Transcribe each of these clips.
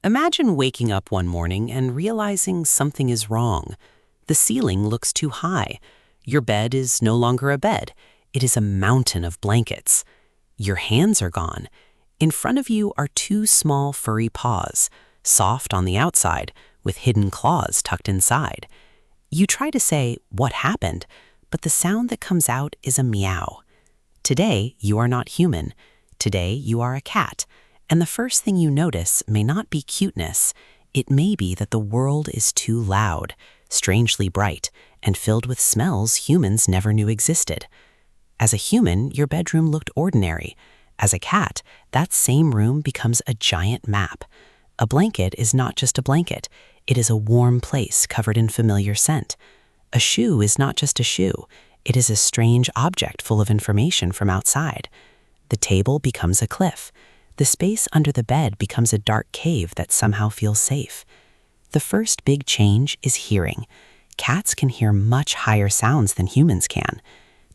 Imagine waking up one morning and realizing something is wrong. The ceiling looks too high. Your bed is no longer a bed. It is a mountain of blankets. Your hands are gone. In front of you are two small furry paws, soft on the outside, with hidden claws tucked inside. You try to say, "What happened?" but the sound that comes out is a meow. Today, you are not human. Today, you are a cat. And the first thing you notice may not be cuteness. It may be that the world is too loud, strangely bright, and filled with smells humans never knew existed. As a human, your bedroom looked ordinary. As a cat, that same room becomes a giant map. A blanket is not just a blanket. It is a warm place covered in familiar scent. A shoe is not just a shoe. It is a strange object full of information from outside. The table becomes a cliff. The space under the bed becomes a dark cave that somehow feels safe. The first big change is hearing. Cats can hear much higher sounds than humans can.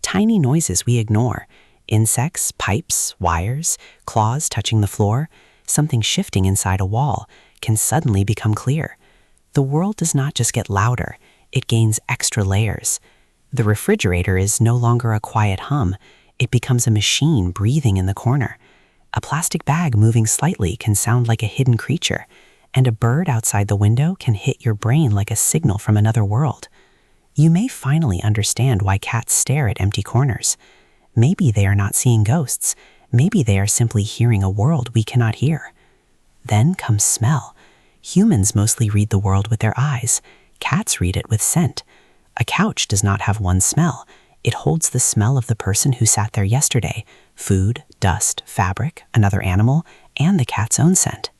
Tiny noises we ignore. Insects, pipes, wires, claws touching the floor, something shifting inside a wall can suddenly become clear. The world does not just get louder, it gains extra layers. The refrigerator is no longer a quiet hum, it becomes a machine breathing in the corner. A plastic bag moving slightly can sound like a hidden creature, and a bird outside the window can hit your brain like a signal from another world. You may finally understand why cats stare at empty corners. Maybe they are not seeing ghosts. Maybe they are simply hearing a world we cannot hear. Then comes smell. Humans mostly read the world with their eyes. Cats read it with scent. A couch does not have one smell. It holds the smell of the person who sat there yesterday, food, dust, fabric, another animal, and the cat's own scent.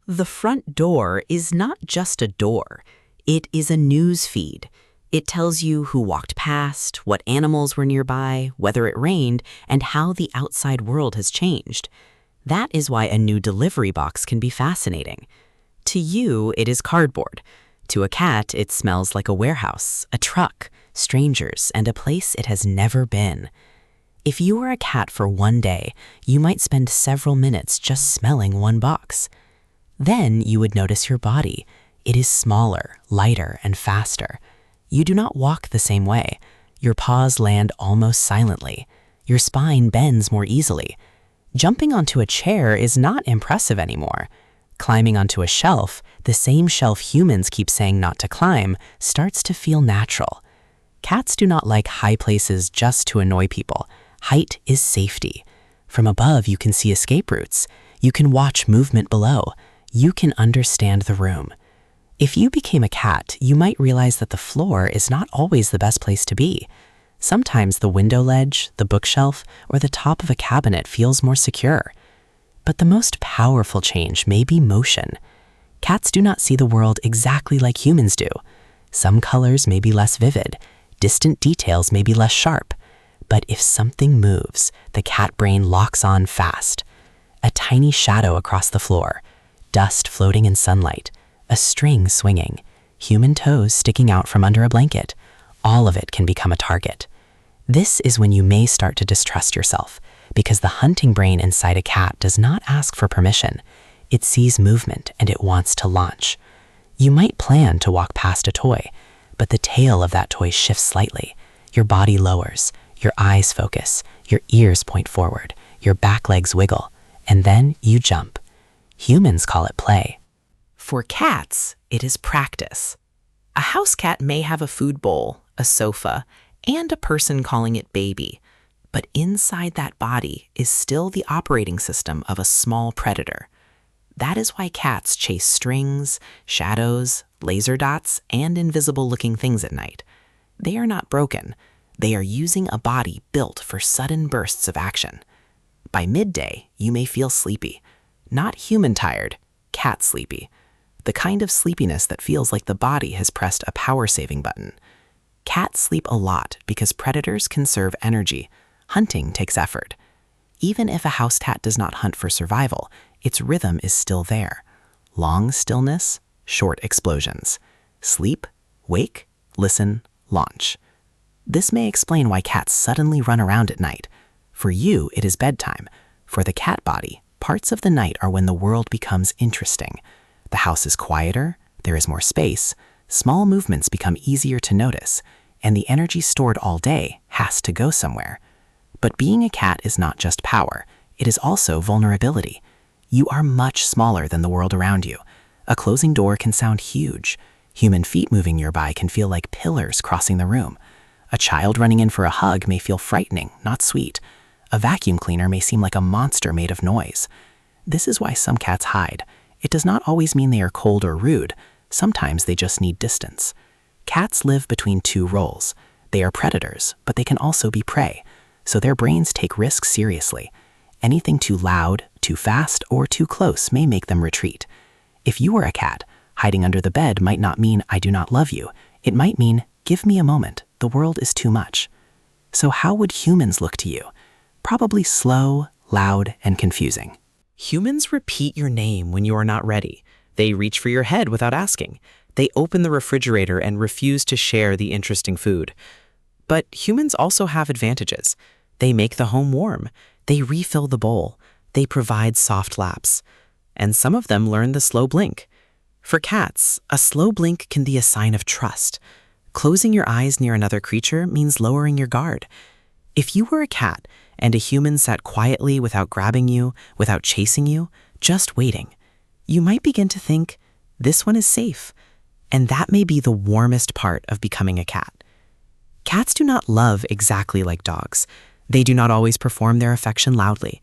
The front door is not just a door. It is a news feed. It tells you who walked past, what animals were nearby, whether it rained, and how the outside world has changed. That is why a new delivery box can be fascinating. To you, it is cardboard. To a cat, it smells like a warehouse, a truck, strangers, and a place it has never been. If you were a cat for one day, you might spend several minutes just smelling one box. Then you would notice your body. It is smaller, lighter, and faster. You do not walk the same way. Your paws land almost silently. Your spine bends more easily. Jumping onto a chair is not impressive anymore. Climbing onto a shelf, the same shelf humans keep saying not to climb, starts to feel natural. Cats do not like high places just to annoy people. Height is safety. From above, you can see escape routes. You can watch movement below. You can understand the room. If you became a cat, you might realize that the floor is not always the best place to be. Sometimes the window ledge, the bookshelf, or the top of a cabinet feels more secure. But the most powerful change may be motion. Cats do not see the world exactly like humans do. Some colors may be less vivid. Distant details may be less sharp. But if something moves, the cat brain locks on fast. A tiny shadow across the floor, dust floating in sunlight, a string swinging, human toes sticking out from under a blanket. All of it can become a target. This is when you may start to distrust yourself, because the hunting brain inside a cat does not ask for permission. It sees movement and it wants to launch. You might plan to walk past a toy, but the tail of that toy shifts slightly. Your body lowers, your eyes focus, your ears point forward, your back legs wiggle, and then you jump. Humans call it play. For cats, it is practice. A house cat may have a food bowl, a sofa, and a person calling it baby, but inside that body is still the operating system of a small predator. That is why cats chase strings, shadows, laser dots, and invisible-looking things at night. They are not broken. They are using a body built for sudden bursts of action. By midday, you may feel sleepy. Not human tired, cat sleepy. The kind of sleepiness that feels like the body has pressed a power-saving button. Cats sleep a lot because predators conserve energy. Hunting takes effort. Even if a house cat does not hunt for survival, its rhythm is still there. Long stillness, short explosions. Sleep, wake, listen, launch. This may explain why cats suddenly run around at night. For you, it is bedtime. For the cat body, parts of the night are when the world becomes interesting. The house is quieter, there is more space, small movements become easier to notice, and the energy stored all day has to go somewhere. But being a cat is not just power, it is also vulnerability. You are much smaller than the world around you. A closing door can sound huge. Human feet moving nearby can feel like pillars crossing the room. A child running in for a hug may feel frightening, not sweet. A vacuum cleaner may seem like a monster made of noise. This is why some cats hide. It does not always mean they are cold or rude. Sometimes they just need distance. Cats live between two roles. They are predators, but they can also be prey, so their brains take risks seriously. Anything too loud, too fast, or too close may make them retreat. If you were a cat, hiding under the bed might not mean I do not love you. It might mean give me a moment, the world is too much. So how would humans look to you? Probably slow, loud, and confusing. Humans repeat your name when you are not ready. They reach for your head without asking. They open the refrigerator and refuse to share the interesting food. But humans also have advantages. They make the home warm. They refill the bowl. They provide soft laps. And some of them learn the slow blink. For cats, a slow blink can be a sign of trust. Closing your eyes near another creature means lowering your guard. If you were a cat and a human sat quietly without grabbing you, without chasing you, just waiting, you might begin to think, this one is safe. And that may be the warmest part of becoming a cat. Cats do not love exactly like dogs. They do not always perform their affection loudly.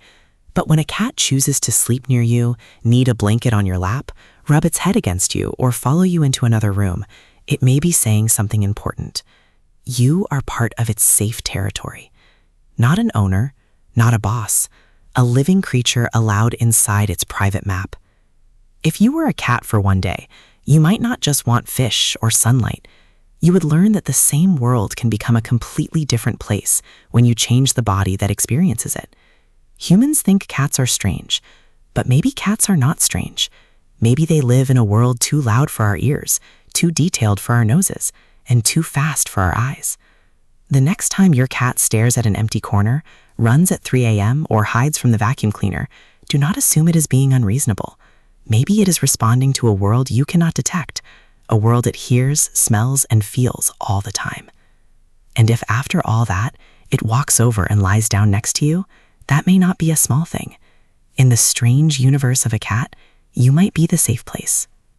But when a cat chooses to sleep near you, need a blanket on your lap, rub its head against you, or follow you into another room, it may be saying something important. You are part of its safe territory. Not an owner, not a boss, a living creature allowed inside its private map. If you were a cat for one day, you might not just want fish or sunlight. You would learn that the same world can become a completely different place when you change the body that experiences it. Humans think cats are strange, but maybe cats are not strange. Maybe they live in a world too loud for our ears, too detailed for our noses, and too fast for our eyes. The next time your cat stares at an empty corner, runs at 3 a.m., or hides from the vacuum cleaner, do not assume it is being unreasonable. Maybe it is responding to a world you cannot detect, a world it hears, smells, and feels all the time. And if after all that, it walks over and lies down next to you, that may not be a small thing. In the strange universe of a cat, you might be the safe place.